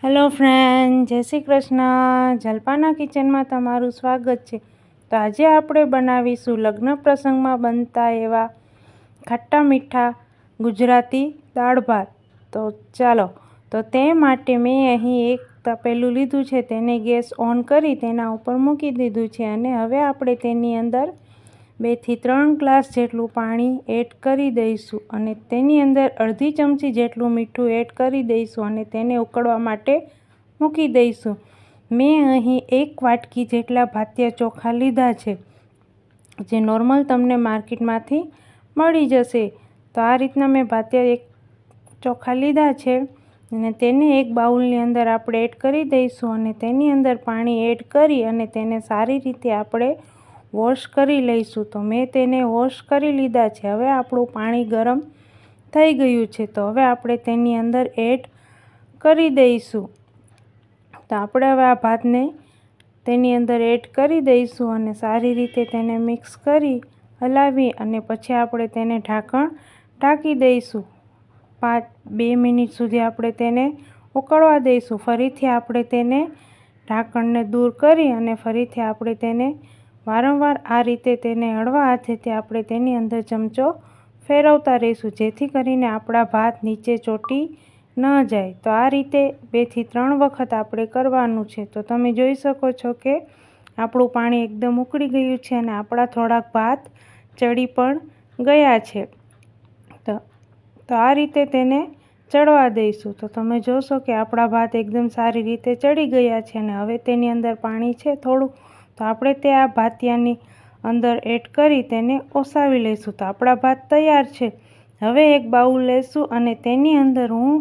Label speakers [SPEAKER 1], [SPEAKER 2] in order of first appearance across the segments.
[SPEAKER 1] Hello friend, જય શ્રી કૃષ્ણ. જલ્પાના કિચનમાં તમારું સ્વાગત છે. તો આજે આપણે બનાવીશું લગ્ન પ્રસંગમાં બનતા એવા ખાટા મીઠા ગુજરાતી દાળ ભાત. તો ચાલો, તો તે માટે મેં અહીં એક તપેલું લીધું છે, તેને ગેસ ઓન કરી તેના ઉપર મૂકી દીધું છે અને હવે આપણે તેની અંદર 2 થી 3 ગ્લાસ જેટલું પાણી એડ કરી દઈશું અને તેની અંદર અડધી ચમચી જેટલું મીઠું એડ કરી દઈશું અને તેને ઉકળવા માટે મૂકી દઈશું. મેં અહીં 1 વાટકી જેટલા ભાતિયા ચોખા લીધા છે, જે નોર્મલ તમને માર્કેટમાંથી મળી જશે. તો આ રીતના મેં ભાતિયા ચોખા લીધા છે અને તેને એક બાઉલની અંદર આપણે એડ કરી દઈશું અને તેની અંદર પાણી એડ કરી અને તેને સારી રીતે આપણે વોશ કરી લઈશું. તો મેં તેને વોશ કરી લીધા છે. હવે આપણું પાણી ગરમ થઈ ગયું છે, તો હવે આપણે તેની અંદર એડ કરી દઈશું. તો આપણે હવે આ ભાતને તેની અંદર એડ કરી દઈશું અને સારી રીતે તેને મિક્સ કરી હલાવી અને પછી આપણે તેને ઢાંકી દઈશું. 2 મિનિટ સુધી આપણે તેને ઉકળવા દઈશું. ફરીથી આપણે તેને ઢાંકણને દૂર કરી અને ફરીથી આપણે તેને વારંવાર આ રીતે તેને હળવા હાથેથી આપણે તેની અંદર ચમચો ફેરવતા રહીશું, જેથી કરીને આપણા ભાત નીચે ચોંટી ન જાય. તો આ રીતે 2 થી 3 વખત આપણે કરવાનું છે. તો તમે જોઈ શકો છો કે આપણું પાણી એકદમ ઉકળી ગયું છે અને આપણા થોડાક ભાત ચડી પણ ગયા છે. તો આ રીતે તેને ચડવા દઈશું. તો તમે જોશો કે આપણા ભાત એકદમ સારી રીતે ચડી ગયા છે અને હવે તેની અંદર પાણી છે થોડું, તો આપણે તે આ ભાતિયાની અંદર એડ કરી તેને ઓસાવી લઈશું. તો આપણા ભાત તૈયાર છે. હવે એક બાઉલ લેશું અને તેની અંદર હું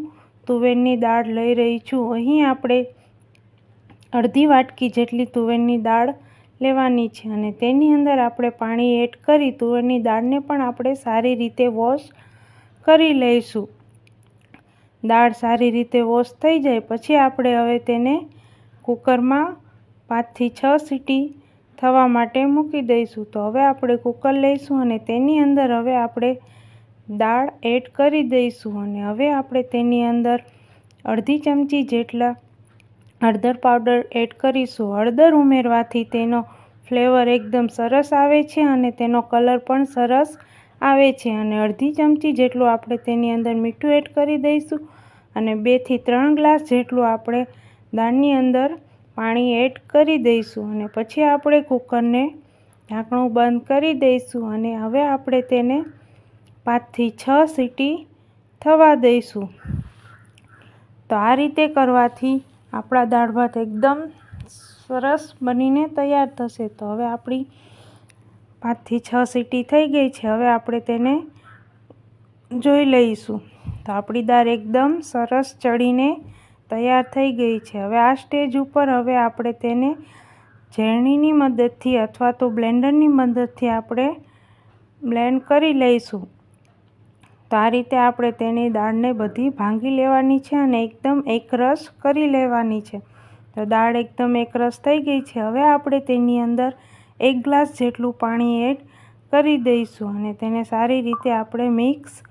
[SPEAKER 1] તુવેરની દાળ લઈ રહી છું. અહીં આપણે અડધી વાટકી જેટલી તુવેરની દાળ લેવાની છે અને તેની અંદર આપણે પાણી એડ કરી તુવેરની દાળને પણ આપણે સારી રીતે વોશ કરી લઈશું. દાળ સારી રીતે વોશ થઈ જાય પછી આપણે હવે તેને કુકરમાં 5 થી 6 સીટી થવા માટે મૂકી દઈશું. તો હવે આપણે કુકર લઈશું અને તેની અંદર હવે આપણે દાળ એડ કરી દઈશું અને હવે આપણે તેની અંદર અડધી ચમચી જેટલા હળદર પાવડર એડ કરીશું. હળદર ઉમેરવાથી તેનો ફ્લેવર એકદમ સરસ આવે છે અને તેનો કલર પણ સરસ આવે છે. અને અડધી ચમચી જેટલું આપણે તેની અંદર મીઠું એડ કરી દઈશું અને 2 થી 3 ગ્લાસ જેટલું આપણે દાળની અંદર પાણી એડ કરી દઈશું અને પછી આપણે કુકરને ઢાંકણું બંધ કરી દઈશું અને હવે આપણે તેને 5 થી 6 સીટી થવા દઈશું. તો આ રીતે કરવાથી આપણા દાળ ભાત એકદમ સરસ બનીને તૈયાર થશે. તો હવે આપણી 5 થી 6 સીટી થઈ ગઈ છે. હવે આપણે તેને જોઈ લઈશું. તો આપણી દાળ એકદમ સરસ ચડીને તૈયાર થઈ ગઈ છે. હવે આ સ્ટેજ ઉપર હવે આપણે તેને ઝેરણીની મદદથી અથવા તો બ્લેન્ડરની મદદથી આપણે બ્લેન્ડ કરી લઈશું. તો આ રીતે આપણે તેની દાળને બધી ભાંગી લેવાની છે અને એકદમ એકરસ કરી લેવાની છે. તો દાળ એકદમ એકરસ થઈ ગઈ છે. હવે આપણે તેની અંદર 1 ગ્લાસ જેટલું પાણી એડ કરી દઈશું અને તેને સારી રીતે આપણે મિક્સ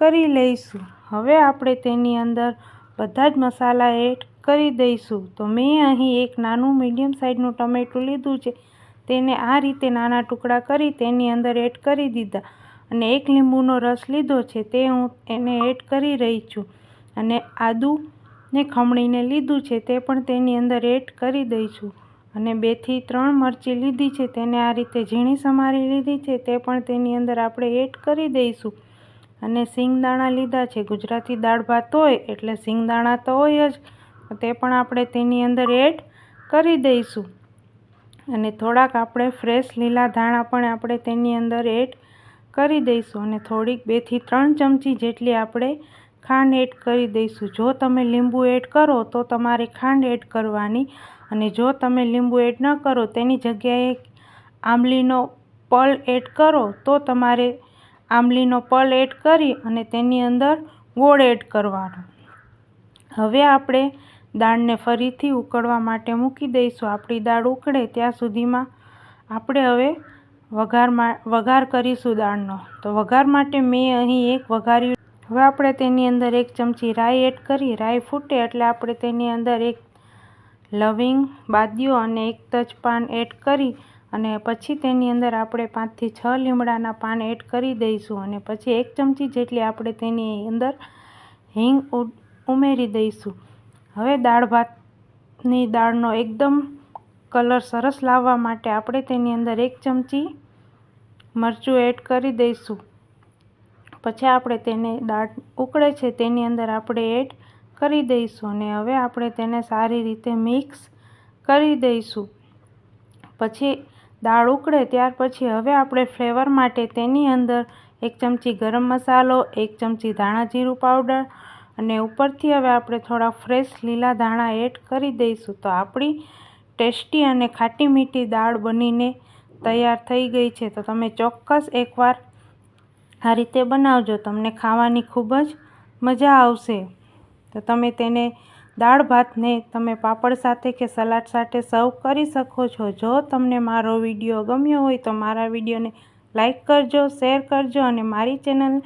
[SPEAKER 1] કરી લઈશું. હવે આપણે તેની અંદર બધા જ મસાલા એડ કરી દઈશું. તો મેં અહીં એક નાનું મીડિયમ સાઇઝનું ટમેટું લીધું છે, તેને આ રીતે નાના ટુકડા કરી તેની અંદર એડ કરી દીધા અને 1 લીંબુનો રસ લીધો છે, તે હું એને એડ કરી રહી છું અને આદુને ખમણીને લીધું છે તે પણ તેની અંદર એડ કરી દઈશું અને 2 થી 3 મરચી લીધી છે, તેને આ રીતે ઝીણી સમારી લીધી છે, તે પણ તેની અંદર આપણે એડ કરી દઈશું અને સિંગદાણા લીધા છે. ગુજરાતી દાળ ભાત હોય એટલે સિંગદાણા તો હોય જ, તે પણ આપણે તેની અંદર એડ કરી દઈશું અને થોડાક આપણે ફ્રેશ લીલા ધાણા પણ આપણે તેની અંદર એડ કરી દઈશું અને થોડીક 2 થી 3 ચમચી જેટલી આપણે ખાંડ એડ કરી દઈશું. જો તમે લીંબુ એડ કરો તો તમારે ખાંડ એડ કરવાની અને જો તમે લીંબુ એડ ન કરો તેની જગ્યાએ આંબલીનો પલ્પ એડ કરો તો તમારે આંબલીનો પલ્પ એડ કરી અને તેની અંદર ગોળ એડ કરવાનો. હવે આપણે દાળને ફરીથી ઉકળવા માટે મૂકી દઈશું. આપણી દાળ ઉકળે ત્યાં સુધીમાં આપણે હવે વઘાર કરીશું દાળનો. તો વઘાર માટે મેં અહીં એક હવે આપણે તેની અંદર 1 ચમચી રાઈ એડ કરી. રાઈ ફૂટે એટલે આપણે તેની અંદર 1 લવિંગ, બાદિયો અને 1 તજપાન એડ કરી અને પછી તેની અંદર આપણે 5 થી 6 લીમડાના પાન એડ કરી દઈશું અને પછી 1 ચમચી જેટલી આપણે તેની અંદર હિંગ ઉમેરી દઈશું. હવે દાળ ભાતની દાળનો એકદમ કલર સરસ લાવવા માટે આપણે તેની અંદર 1 ચમચી મરચું એડ કરી દઈશું. પછી આપણે તેને દાળ ઉકળે છે તેની અંદર આપણે એડ કરી દઈશું અને હવે આપણે તેને સારી રીતે મિક્સ કરી દઈશું. પછી દાળ ઉકળે ત્યાર પછી હવે આપણે ફ્લેવર માટે તેની અંદર 1 ચમચી ગરમ મસાલો, 1 ચમચી ધાણા જીરું પાવડર અને ઉપરથી હવે આપણે થોડા ફ્રેશ લીલા ધાણા એડ કરી દઈશું. તો આપણી ટેસ્ટી અને ખાટી મીઠી દાળ બનીને તૈયાર થઈ ગઈ છે. તો તમે ચોક્કસ એકવાર આ રીતે બનાવજો, તમને ખાવાની ખૂબ જ મજા આવશે. તો તમે તેને દાળ ભાતને તમે પાપડ સાથે કે સલાડ સાથે સર્વ કરી શકો છો. જો તમને મારો વિડીયો ગમ્યો હોય તો મારા વિડીયોને લાઈક કરજો, શેર કરજો અને મારી ચેનલ